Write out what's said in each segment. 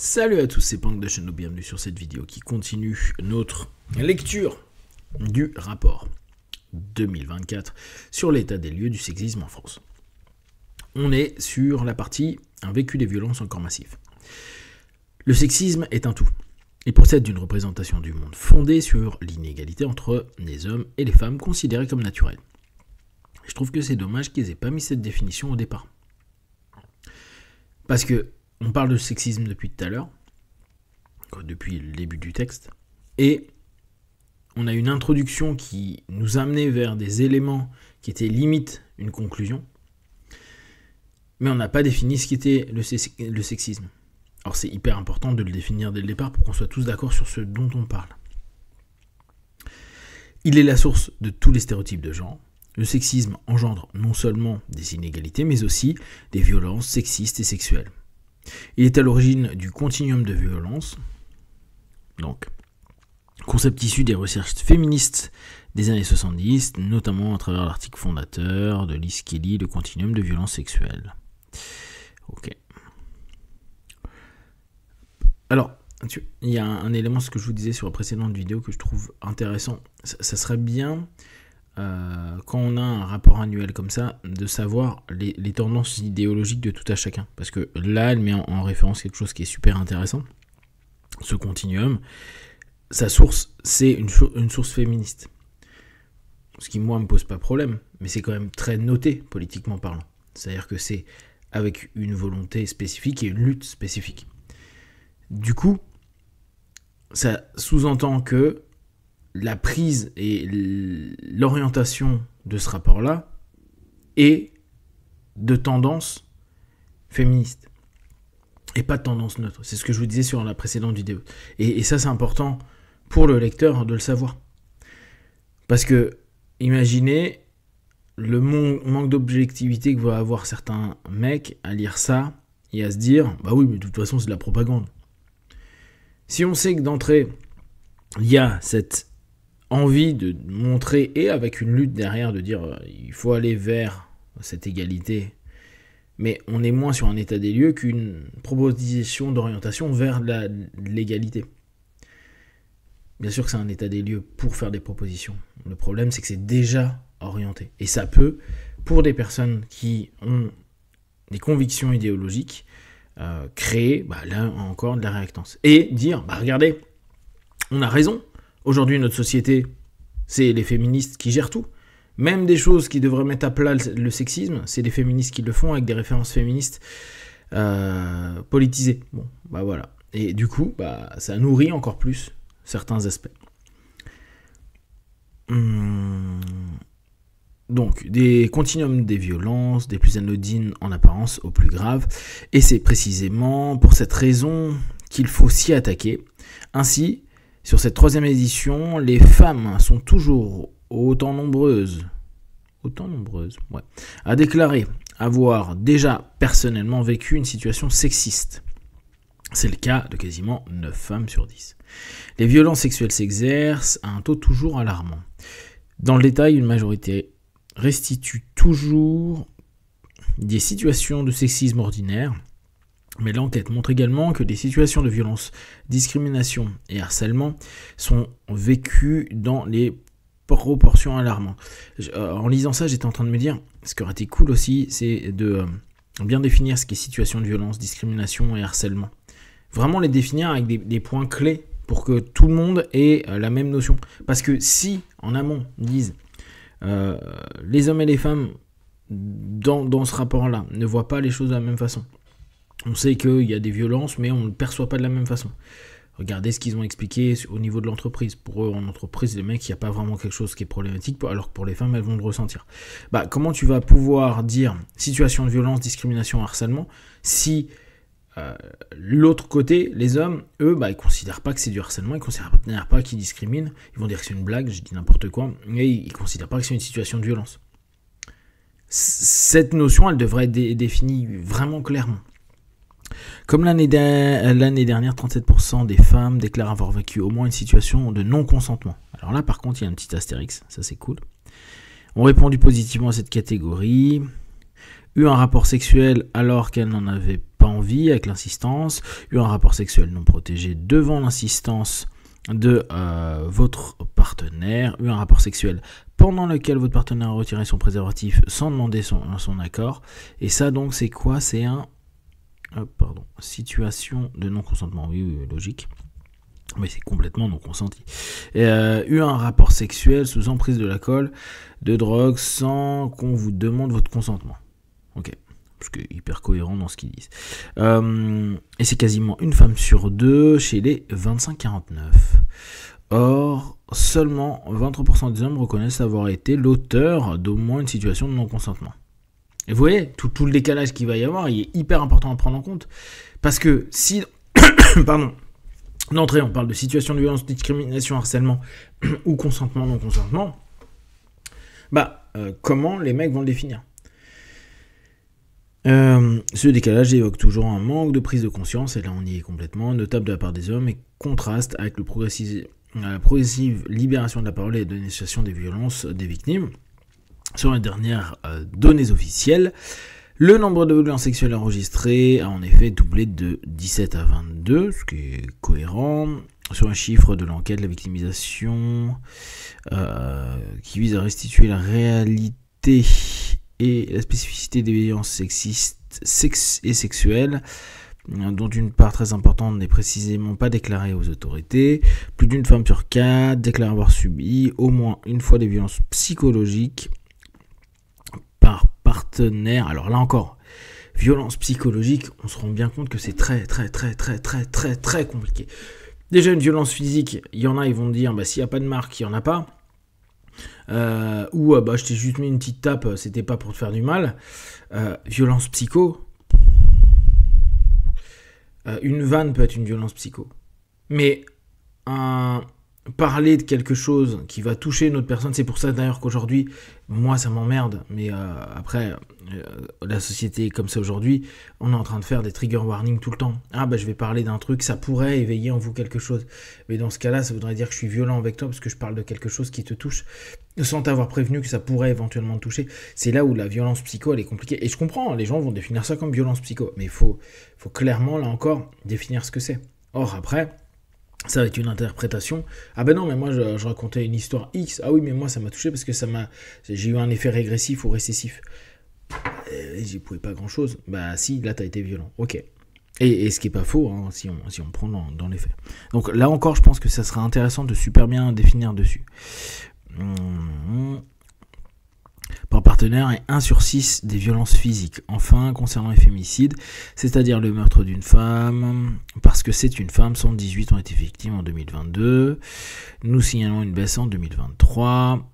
Salut à tous, c'est Punk de Chano, bienvenue sur cette vidéo qui continue notre lecture du rapport 2024 sur l'état des lieux du sexisme en France. On est sur la partie « Un vécu des violences encore massif ». Le sexisme est un tout. Il procède d'une représentation du monde fondée sur l'inégalité entre les hommes et les femmes considérées comme naturelles. Je trouve que c'est dommage qu'ils aient pas mis cette définition au départ. Parce que on parle de sexisme depuis tout à l'heure, depuis le début du texte, et on a une introduction qui nous amenait vers des éléments qui étaient limite une conclusion, mais on n'a pas défini ce qu'était le sexisme. Alors c'est hyper important de le définir dès le départ pour qu'on soit tous d'accord sur ce dont on parle. Il est la source de tous les stéréotypes de genre. Le sexisme engendre non seulement des inégalités, mais aussi des violences sexistes et sexuelles. Il est à l'origine du continuum de violence, donc concept issu des recherches féministes des années 70, notamment à travers l'article fondateur de Liz Kelly, le continuum de violence sexuelle. Ok. Alors, il y a un élément, ce que je vous disais sur la précédente vidéo, que je trouve intéressant. Ça serait bien, quand on a un rapport annuel comme ça, de savoir les tendances idéologiques de tout à chacun. Parce que là, elle met en référence quelque chose qui est super intéressant. Ce continuum, sa source, c'est une source féministe. Ce qui, moi, me pose pas problème, mais c'est quand même très noté, politiquement parlant. C'est-à-dire que c'est avec une volonté spécifique et une lutte spécifique. Du coup, ça sous-entend que la prise et l'orientation de ce rapport-là est de tendance féministe et pas de tendance neutre. C'est ce que je vous disais sur la précédente vidéo. Et ça, c'est important pour le lecteur de le savoir. Parce que, imaginez le manque d'objectivité que vont avoir certains mecs à lire ça et à se dire « Bah oui, mais de toute façon, c'est de la propagande ». Si on sait que d'entrée, il y a cette envie de montrer, et avec une lutte derrière, de dire il faut aller vers cette égalité, mais on est moins sur un état des lieux qu'une proposition d'orientation vers l'égalité. Bien sûr que c'est un état des lieux pour faire des propositions. Le problème, c'est que c'est déjà orienté. Et ça peut, pour des personnes qui ont des convictions idéologiques, créer, là encore, de la réactance. Et dire, regardez, on a raison. Aujourd'hui, notre société, c'est les féministes qui gèrent tout. Même des choses qui devraient mettre à plat le sexisme, c'est les féministes qui le font avec des références féministes politisées. Bon, voilà. Et du coup, ça nourrit encore plus certains aspects. Donc, des continuums des violences, des plus anodines en apparence aux plus graves. Et c'est précisément pour cette raison qu'il faut s'y attaquer. Ainsi, sur cette troisième édition, les femmes sont toujours autant nombreuses, à déclarer avoir déjà personnellement vécu une situation sexiste. C'est le cas de quasiment 9 femmes sur 10. Les violences sexuelles s'exercent à un taux toujours alarmant. Dans le détail, une majorité restitue toujours des situations de sexisme ordinaire. Mais l'enquête montre également que des situations de violence, discrimination et harcèlement sont vécues dans les proportions alarmantes. En lisant ça, j'étais en train de me dire, ce qui aurait été cool aussi, c'est de bien définir ce qu'est situation de violence, discrimination et harcèlement. Vraiment les définir avec des points clés pour que tout le monde ait la même notion. Parce que si, en amont, ils disent les hommes et les femmes dans ce rapport-là ne voient pas les choses de la même façon, on sait qu'il y a des violences, mais on ne le perçoit pas de la même façon. Regardez ce qu'ils ont expliqué au niveau de l'entreprise. Pour eux, en entreprise, les mecs, il n'y a pas vraiment quelque chose qui est problématique, alors que pour les femmes, elles vont le ressentir. Comment tu vas pouvoir dire situation de violence, discrimination, harcèlement, si l'autre côté, les hommes, eux, ils ne considèrent pas que c'est du harcèlement, ils ne considèrent pas qu'ils discriminent, ils vont dire que c'est une blague, j'ai dit n'importe quoi, mais ils ne considèrent pas que c'est une situation de violence. Cette notion, elle devrait être définie vraiment clairement. Comme l'année dernière, 37% des femmes déclarent avoir vécu au moins une situation de non-consentement. Alors là, par contre, il y a un petit astérix, ça c'est cool. Ont répondu positivement à cette catégorie, eu un rapport sexuel alors qu'elles n'en avaient pas en vie avec l'insistance, eu un rapport sexuel non protégé devant l'insistance de votre partenaire, eu un rapport sexuel pendant lequel votre partenaire a retiré son préservatif sans demander son accord. Et ça donc c'est quoi? C'est situation de non-consentement. Oui, logique. Mais c'est complètement non consenti. Eu un rapport sexuel sous emprise de l'alcool, de drogue, sans qu'on vous demande votre consentement. Ok. Parce que hyper cohérent dans ce qu'ils disent. Et c'est quasiment une femme sur deux chez les 25-49. Or, seulement 23% des hommes reconnaissent avoir été l'auteur d'au moins une situation de non-consentement. Et vous voyez, tout le décalage qu'il va y avoir, il est hyper important à prendre en compte. Parce que si... Pardon. D'entrée, on parle de situation de violence, discrimination, harcèlement ou consentement, non-consentement. Comment les mecs vont le définir? Ce décalage évoque toujours un manque de prise de conscience, et là on y est complètement, notable de la part des hommes, et contraste avec la progressive libération de la parole et de dénonciation des violences des victimes. Sur les dernières données officielles, le nombre de violences sexuelles enregistrées a en effet doublé de 17 à 22, ce qui est cohérent. Sur un chiffre de l'enquête, la victimisation qui vise à restituer la réalité et la spécificité des violences sexistes et sexuelles, dont une part très importante n'est précisément pas déclarée aux autorités. Plus d'une femme sur 4 déclare avoir subi au moins une fois des violences psychologiques par partenaire. Alors là encore, violence psychologique, on se rend bien compte que c'est très compliqué. Déjà une violence physique, il y en a, ils vont te dire, s'il n'y a pas de marque, il n'y en a pas. Je t'ai juste mis une petite tape, c'était pas pour te faire du mal. Violence psycho. Une vanne peut être une violence psycho. Mais parler de quelque chose qui va toucher une autre personne, c'est pour ça d'ailleurs qu'aujourd'hui, moi ça m'emmerde, mais après, la société est comme ça aujourd'hui, on est en train de faire des trigger warnings tout le temps. Je vais parler d'un truc, ça pourrait éveiller en vous quelque chose. Mais dans ce cas-là, ça voudrait dire que je suis violent avec toi parce que je parle de quelque chose qui te touche, sans t'avoir prévenu que ça pourrait éventuellement te toucher. C'est là où la violence psycho, elle est compliquée. Et je comprends, les gens vont définir ça comme violence psycho, mais il faut clairement, là encore, définir ce que c'est. Or, après... ça va être une interprétation. Non, mais moi je racontais une histoire X. Ah oui, mais moi ça m'a touché parce que j'ai eu un effet régressif ou récessif. J'y pouvais pas grand chose. Si, là t'as été violent. Ok. Et ce qui est pas faux, hein, si on prend dans les faits. Donc là encore, je pense que ça sera intéressant de super bien définir dessus. Par partenaire et 1 sur 6 des violences physiques. Enfin, concernant les féminicides, c'est-à-dire le meurtre d'une femme, parce que c'est une femme, 118 ont été victimes en 2022. Nous signalons une baisse en 2023.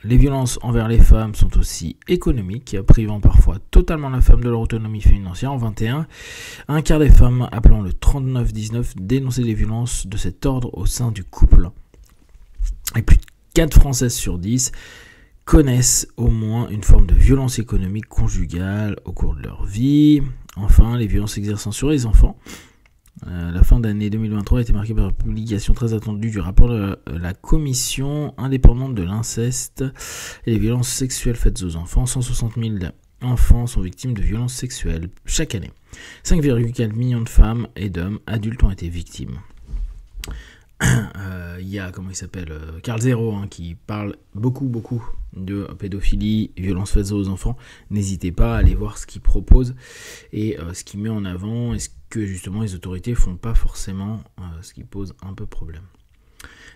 Les violences envers les femmes sont aussi économiques, privant parfois totalement la femme de leur autonomie financière. En 21, un quart des femmes appelant le 3919 dénonçaient des violences de cet ordre au sein du couple. Et plus de 4 Françaises sur 10 connaissent au moins une forme de violence économique conjugale au cours de leur vie. Enfin, les violences s'exerçant sur les enfants. La fin d'année 2023 a été marquée par la publication très attendue du rapport de la commission indépendante de l'inceste et les violences sexuelles faites aux enfants. 160 000 enfants sont victimes de violences sexuelles chaque année. 5,4 millions de femmes et d'hommes adultes ont été victimes. Il y a, Carl Zero, qui parle beaucoup de pédophilie, violences faites aux enfants. N'hésitez pas à aller voir ce qu'il propose et ce qu'il met en avant, et ce que justement les autorités font pas forcément, ce qui pose un peu problème.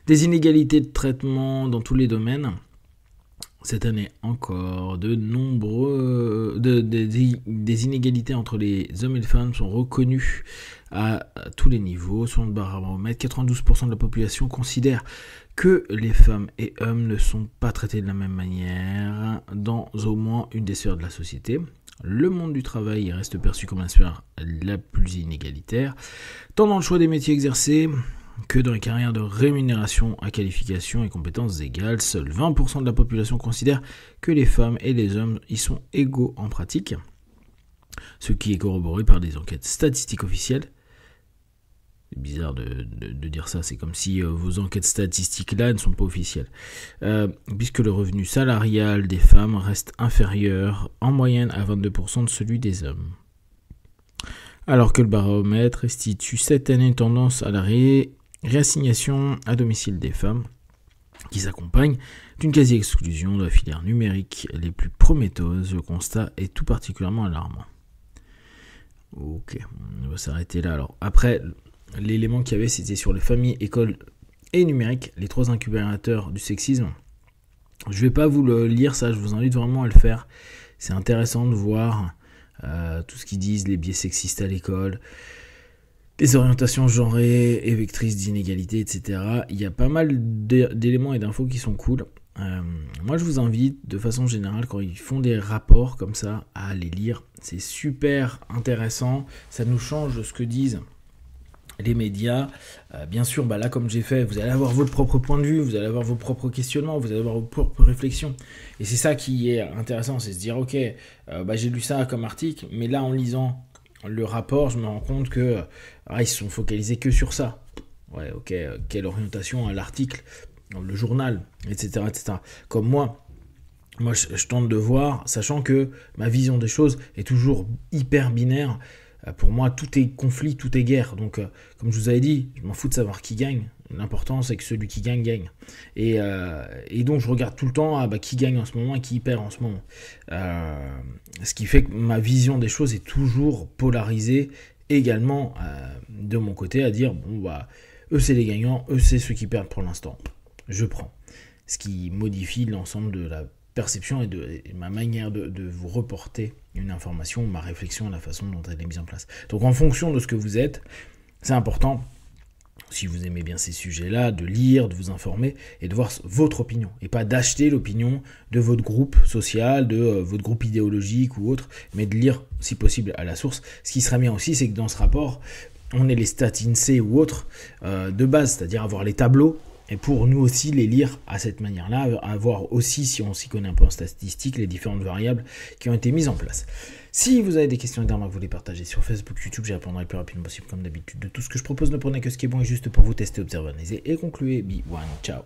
Des inégalités de traitement dans tous les domaines. Cette année encore, des inégalités entre les hommes et les femmes sont reconnues à tous les niveaux. Selon le baromètre, 92% de la population considère que les femmes et hommes ne sont pas traités de la même manière dans au moins une des sphères de la société. Le monde du travail reste perçu comme la sphère la plus inégalitaire, tant dans le choix des métiers exercés que dans les carrières de rémunération à qualification et compétences égales. Seuls 20% de la population considère que les femmes et les hommes y sont égaux en pratique, ce qui est corroboré par des enquêtes statistiques officielles. C'est bizarre de dire ça, c'est comme si vos enquêtes statistiques-là ne sont pas officielles. Puisque le revenu salarial des femmes reste inférieur en moyenne à 22% de celui des hommes. Alors que le baromètre restitue cette année une tendance à la réassignation à domicile des femmes, qui s'accompagne d'une quasi-exclusion de la filière numérique les plus prometteuses. Le constat est tout particulièrement alarmant. Ok, on va s'arrêter là. Alors après, l'élément qu'il y avait, c'était sur les familles, écoles et numérique, les 3 incubateurs du sexisme. Je vais pas vous le lire ça, je vous invite vraiment à le faire. C'est intéressant de voir tout ce qu'ils disent, les biais sexistes à l'école, les orientations genrées et vectrices d'inégalité, etc. Il y a pas mal d'éléments et d'infos qui sont cool. Moi, je vous invite, de façon générale, quand ils font des rapports comme ça, à les lire. C'est super intéressant. Ça nous change de ce que disent les médias. Bien sûr, là, comme j'ai fait, vous allez avoir votre propre point de vue, vous allez avoir vos propres questionnements, vous allez avoir vos propres réflexions. Et c'est ça qui est intéressant, c'est se dire, ok, j'ai lu ça comme article, mais là, en lisant le rapport, je me rends compte que ils se sont focalisés que sur ça. Ouais, ok, quelle orientation à l'article, le journal, etc., etc. Comme moi, je tente de voir, sachant que ma vision des choses est toujours hyper binaire. Pour moi, tout est conflit, tout est guerre. Donc, comme je vous avais dit, je m'en fous de savoir qui gagne. L'important, c'est que celui qui gagne, gagne. Et donc, je regarde tout le temps qui gagne en ce moment et qui perd en ce moment. Ce qui fait que ma vision des choses est toujours polarisée également de mon côté, à dire, eux, c'est les gagnants, eux, c'est ceux qui perdent pour l'instant. Je prends. Ce qui modifie l'ensemble de la perception et ma manière de vous reporter une information, ma réflexion, la façon dont elle est mise en place. Donc en fonction de ce que vous êtes, c'est important, si vous aimez bien ces sujets-là, de lire, de vous informer et de voir votre opinion. Et pas d'acheter l'opinion de votre groupe social, de votre groupe idéologique ou autre, mais de lire, si possible, à la source. Ce qui serait bien aussi, c'est que dans ce rapport, on ait les stats INSEE ou autres de base, c'est-à-dire avoir les tableaux, et pour nous aussi les lire à cette manière-là, à voir aussi, si on s'y connaît un peu en statistique, les différentes variables qui ont été mises en place. Si vous avez des questions également que vous les partagez sur Facebook, YouTube, j'y répondrai le plus rapidement possible comme d'habitude. De tout ce que je propose, ne prenez que ce qui est bon et juste pour vous tester, observer, analyser et conclure. Be one, ciao.